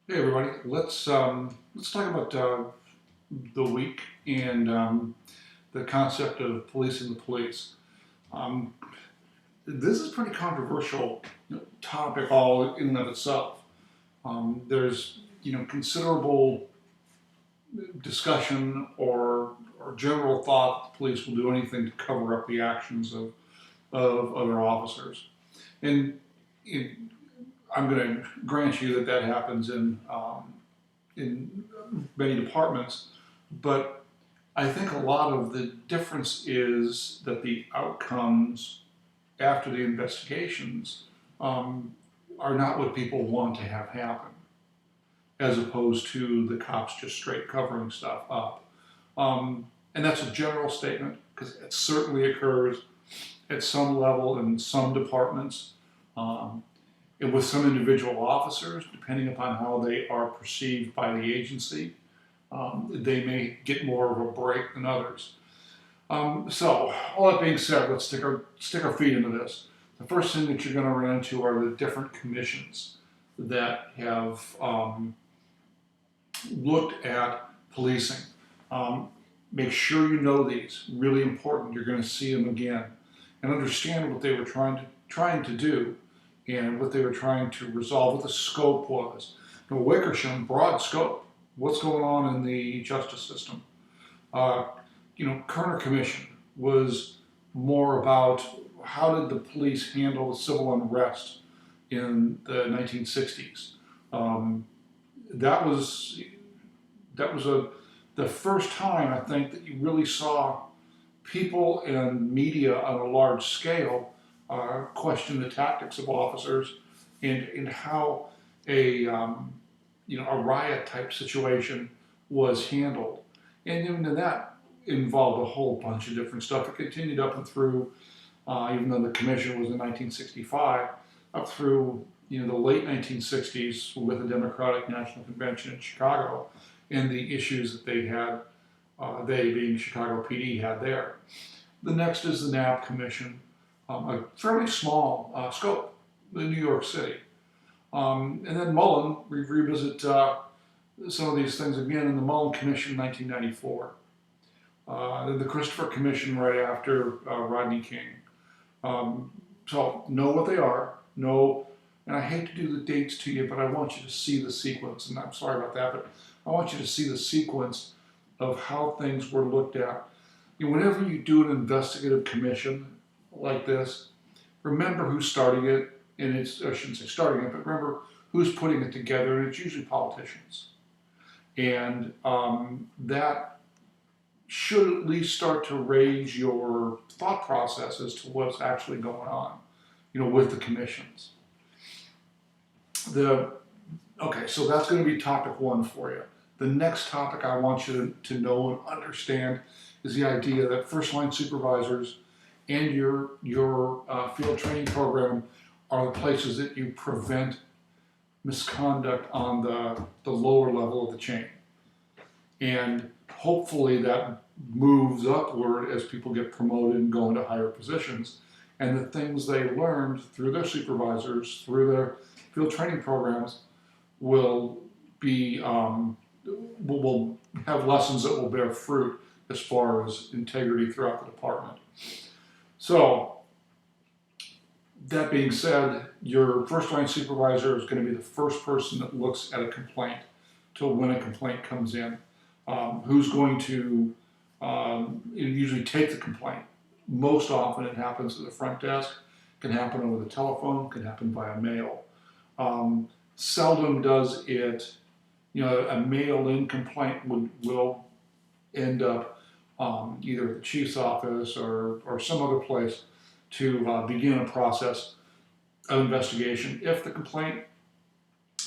Hey everybody, let's talk about the week and the concept of policing the police. Um, this is a pretty controversial topic all in and of itself. There's considerable discussion or general thought that the police will do anything to cover up the actions of other officers, and it, I'm going to grant you that that happens in many departments, but I think a lot of the difference is that the outcomes after the investigations um, are not what people want to have happen, as opposed to the cops just straight covering stuff up. And that's a general statement because it certainly occurs at some level in some departments. And with some individual officers, depending upon how they are perceived by the agency, they may get more of a break than others. So, all that being said, let's stick our feet into this. The first thing that you're going to run into are the different commissions that have looked at policing. Um, Make sure you know these. Really important. You're going to see them again, and understand what they were trying to do, and what they were trying to resolve. What the scope was. Now, Wickersham, broad scope. What's going on in the justice system? Uh, Kerner Commission was more about how did the police handle the civil unrest in the 1960s. Um, that was that was the first time I think that you really saw people and media on a large scale question the tactics of officers and how a riot type situation was handled. And even that involved a whole bunch of different stuff. It continued up and through, even though the commission was in 1965, up through the late 1960s with the Democratic National Convention in Chicago and the issues that they had, they being Chicago PD, had there. The next is the NAP Commission, a fairly small scope in New York City. And then Mullen, we revisit some of these things again in the Mullen Commission in 1994. The Christopher Commission right after Rodney King. Um, so know what they are. Know, and I hate to do the dates to you, but I want you to see the sequence. And I'm sorry about that, but I want you to see the sequence of how things were looked at. Whenever you do an investigative commission like this, remember who's starting it, and I shouldn't say starting it, but remember who's putting it together, and it's usually politicians. And that should at least start to raise your thought process as to what's actually going on, with the commissions. Okay, so that's going to be topic one for you. The next topic I want you to know and understand is the idea that first line supervisors and your field training program are the places that you prevent misconduct on the lower level of the chain. And hopefully that moves upward as people get promoted and go into higher positions. And the things they learned through their supervisors, through their field training programs, will be will have lessons that will bear fruit as far as integrity throughout the department. So, that being said, your first line supervisor is going to be the first person that looks at a complaint till when a complaint comes in. Who's going to usually take the complaint? Most often it happens at the front desk, can happen over the telephone, can happen via mail. Seldom does it, a mail-in complaint will end up either at the chief's office or some other place to begin a process of investigation if the complaint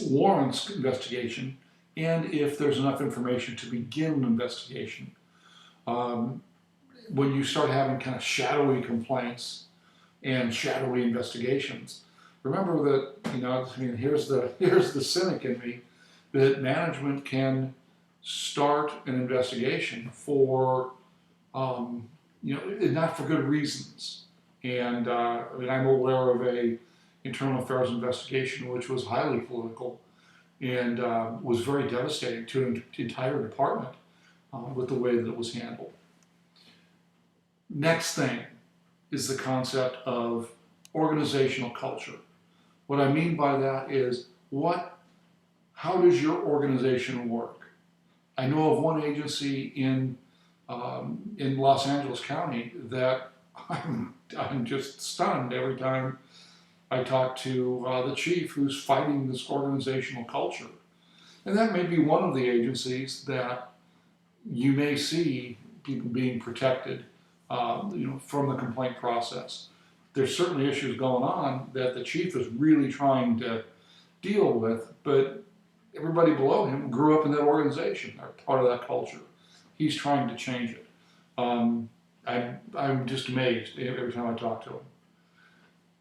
warrants investigation and if there's enough information to begin an investigation. When you start having kind of shadowy complaints and shadowy investigations, remember that here's the cynic in me, that management can start an investigation for not for good reasons. And I'm aware of a internal affairs investigation which was highly political, and was very devastating to an entire department with the way that it was handled. Next thing is the concept of organizational culture. What I mean by that is how does your organization work? I know of one agency in Los Angeles County that I'm just stunned every time I talk to the chief who's fighting this organizational culture. And that may be one of the agencies that you may see people being protected from the complaint process. There's certainly issues going on that the chief is really trying to deal with, but everybody below him grew up in that organization, they're part of that culture. He's trying to change it. I'm just amazed every time I talk to him.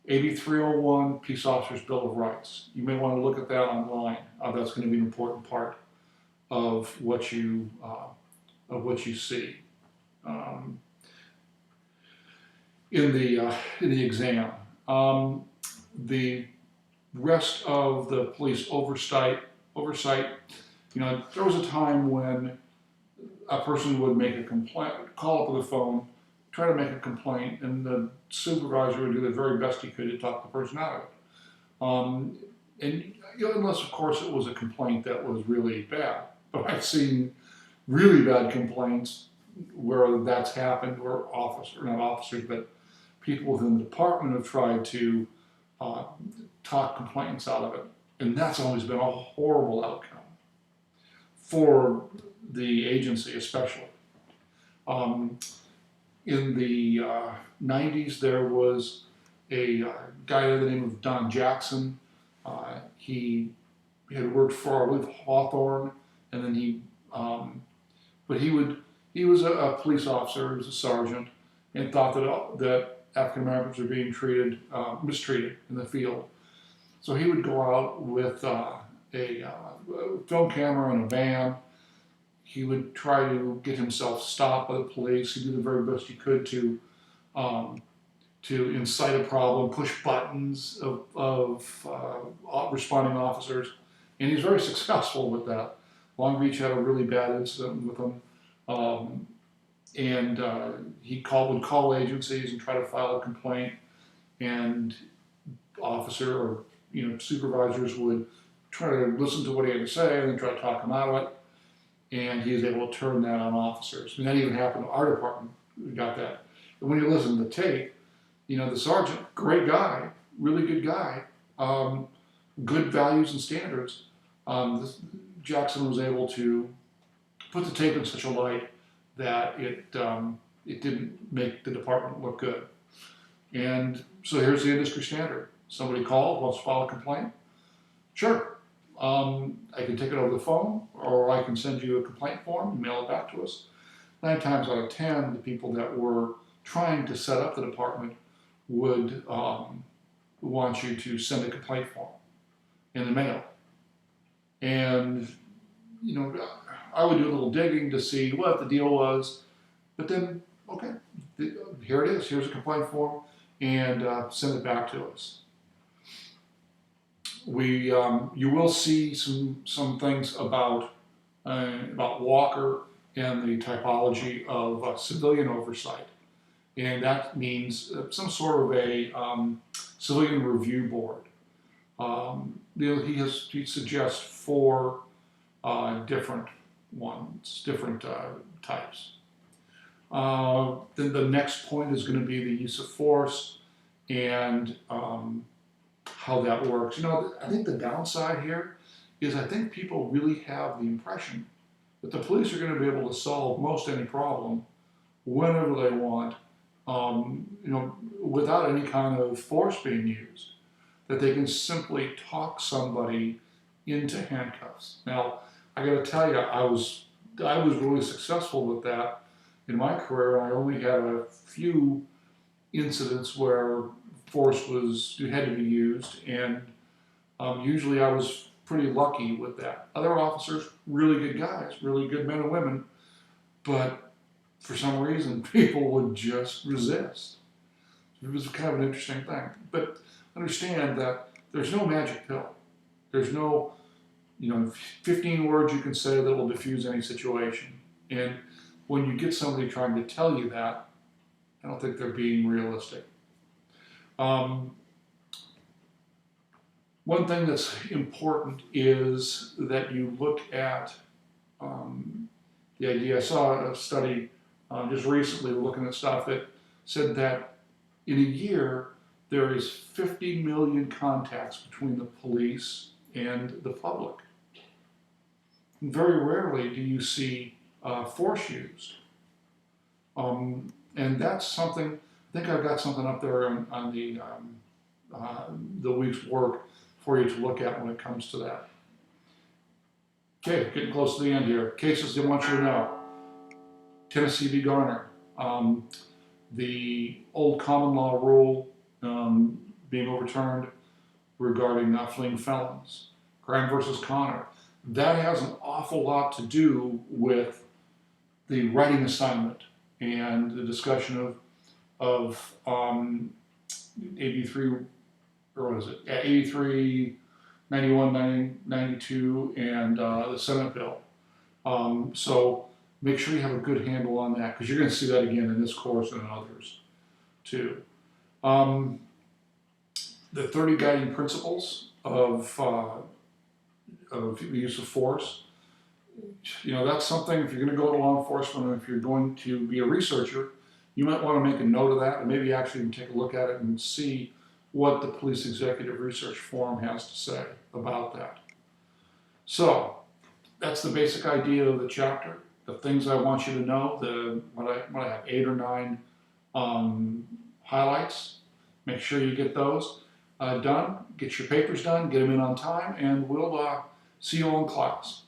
AB 301, Peace Officers Bill of Rights. You may want to look at that online. That's going to be an important part of what you see in the exam. The rest of the police oversight. There was a time when a person would make a complaint, call up with a phone, try to make a complaint, and the supervisor would do the very best he could to talk the person out of it. Unless, of course, it was a complaint that was really bad. But I've seen really bad complaints where that's happened, where not officers, but people within the department have tried to talk complainants out of it. And that's always been a horrible outcome for the agency, especially. In the 90s, there was a guy by the name of Don Jackson. He had worked for, I believe, Hawthorne, and then he was a police officer, he was a sergeant, and thought that African Americans were being mistreated in the field. So he would go out with a film camera and a van. He would try to get himself stopped by the police. He did the very best he could to incite a problem, push buttons of responding officers, and he's very successful with that. Long Beach had a really bad incident with him, he would call agencies and try to file a complaint, and officer or supervisors would try to listen to what he had to say and then try to talk him out of it. And he was able to turn that on officers. And that even happened to our department. We got that. And when you listen to the tape, the sergeant, great guy, really good guy, good values and standards. Jackson was able to put the tape in such a light that it didn't make the department look good. And so here's the industry standard. Somebody called, wants to file a complaint. Sure. I can take it over the phone, or I can send you a complaint form and mail it back to us. 9 times out of 10, the people that were trying to set up the department would want you to send a complaint form in the mail. And, I would do a little digging to see what the deal was, but then, okay, here it is. Here's a complaint form, and send it back to us. You will see some things about Walker and the typology of civilian oversight, and that means some sort of a civilian review board. He suggests 4 different ones, different types. Then the next point is going to be the use of force and how that works. I think the downside here is I think people really have the impression that the police are going to be able to solve most any problem whenever they want, without any kind of force being used, that they can simply talk somebody into handcuffs. Now, I got to tell you, I was really successful with that in my career. I only had a few incidents where force had to be used, and usually I was pretty lucky with that. Other officers, really good guys, really good men and women, but for some reason people would just resist. It was kind of an interesting thing. But understand that there's no magic pill. There's no 15 words you can say that will diffuse any situation. And when you get somebody trying to tell you that, I don't think they're being realistic. One thing that's important is that you look at the idea. I saw a study just recently looking at stuff that said that in a year there is 50 million contacts between the police and the public. And very rarely do you see force used. And that's something, I think I've got something up there on the week's work for you to look at when it comes to that. Okay, getting close to the end here. Cases they want you to know. Tennessee v. Garner. The old common law rule being overturned regarding fleeing felons. Graham versus Connor. That has an awful lot to do with the writing assignment and the discussion of AB3, or what is it? 83, 91, 92, and the Senate bill. So make sure you have a good handle on that, because you're going to see that again in this course and in others too. The 30 guiding principles of the use of force. That's something, if you're going to go to law enforcement, or if you're going to be a researcher, you might want to make a note of that, and maybe actually even take a look at it and see what the Police Executive Research Forum has to say about that. So that's the basic idea of the chapter. The things I want you to know, what I have 8 or 9 highlights. Make sure you get those done, get your papers done, get them in on time, and we'll see you all in class.